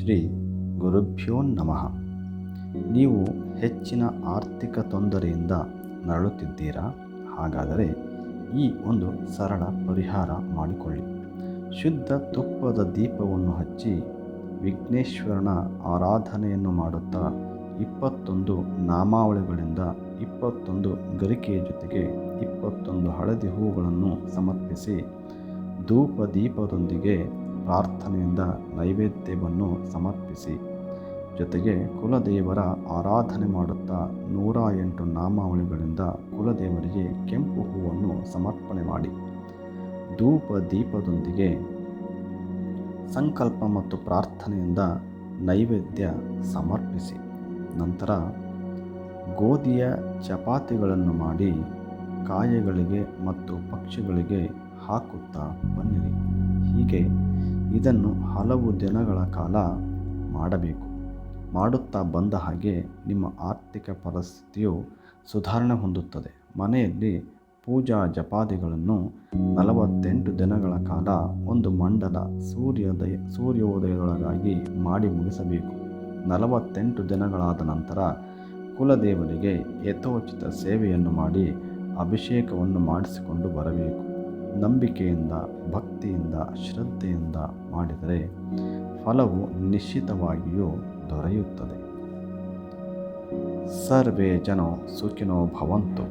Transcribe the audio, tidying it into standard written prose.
ಶ್ರೀ ಗುರುಭ್ಯೋ ನಮಃ. ನೀವು ಹೆಚ್ಚಿನ ಆರ್ಥಿಕ ತೊಂದರೆಯಿಂದ ನರಳುತ್ತಿದ್ದೀರಾ? ಹಾಗಾದರೆ ಈ ಒಂದು ಸರಳ ಪರಿಹಾರ ಮಾಡಿಕೊಳ್ಳಿ. ಶುದ್ಧ ತುಪ್ಪದ ದೀಪವನ್ನು ಹಚ್ಚಿ ವಿಘ್ನೇಶ್ವರನ ಆರಾಧನೆಯನ್ನು ಮಾಡುತ್ತಾ 21 ನಾಮಾವಳಿಗಳಿಂದ 21 ಗರಿಕೆಯ ಜೊತೆಗೆ 21 ಹಳದಿ ಹೂಗಳನ್ನು ಸಮರ್ಪಿಸಿ ಧೂಪ ದೀಪದೊಂದಿಗೆ ಪ್ರಾರ್ಥನೆಯಿಂದ ನೈವೇದ್ಯವನ್ನು ಸಮರ್ಪಿಸಿ, ಜೊತೆಗೆ ಕುಲದೇವರ ಆರಾಧನೆ ಮಾಡುತ್ತಾ 108 ನಾಮಾವಳಿಗಳಿಂದ ಕುಲದೇವರಿಗೆ ಕೆಂಪು ಹೂವನ್ನು ಸಮರ್ಪಣೆ ಮಾಡಿ ಧೂಪ ದೀಪದೊಂದಿಗೆ ಸಂಕಲ್ಪ ಮತ್ತು ಪ್ರಾರ್ಥನೆಯಿಂದ ನೈವೇದ್ಯ ಸಮರ್ಪಿಸಿ. ನಂತರ ಗೋಧಿಯ ಚಪಾತಿಗಳನ್ನು ಮಾಡಿ ಕಾಯಗಳಿಗೆ ಮತ್ತು ಪಕ್ಷಿಗಳಿಗೆ ಹಾಕುತ್ತಾ ಬನ್ನಿರಿ. ಹೀಗೆ ಇದನ್ನು ಹಲವು ದಿನಗಳ ಕಾಲ ಮಾಡಬೇಕು. ಮಾಡುತ್ತಾ ಬಂದ ಹಾಗೆ ನಿಮ್ಮ ಆರ್ಥಿಕ ಪರಿಸ್ಥಿತಿಯು ಸುಧಾರಣೆ ಹೊಂದುತ್ತದೆ. ಮನೆಯಲ್ಲಿ ಪೂಜಾ ಜಪಾದಿಗಳನ್ನು 48 ದಿನಗಳ ಕಾಲ ಒಂದು ಮಂಡಲ ಸೂರ್ಯೋದಯದೊಳಗಾಗಿ ಮಾಡಿ ಮುಗಿಸಬೇಕು. 48 ದಿನಗಳಾದ ನಂತರ ಕುಲದೇವರಿಗೆ ಯಥೋಚಿತ ಸೇವೆಯನ್ನು ಮಾಡಿ ಅಭಿಷೇಕವನ್ನು ಮಾಡಿಸಿಕೊಂಡು ಬರಬೇಕು. ನಂಬಿಕೆಯಿಂದ, ಭಕ್ತಿಯಿಂದ, ಶ್ರದ್ಧೆಯಿಂದ ಮಾಡಿದರೆ ಫಲವು ನಿಶ್ಚಿತವಾಗಿಯೂ ದೊರೆಯುತ್ತದೆ. ಸರ್ವೇ ಜನೋ ಸುಖಿನೋ ಭವಂತು.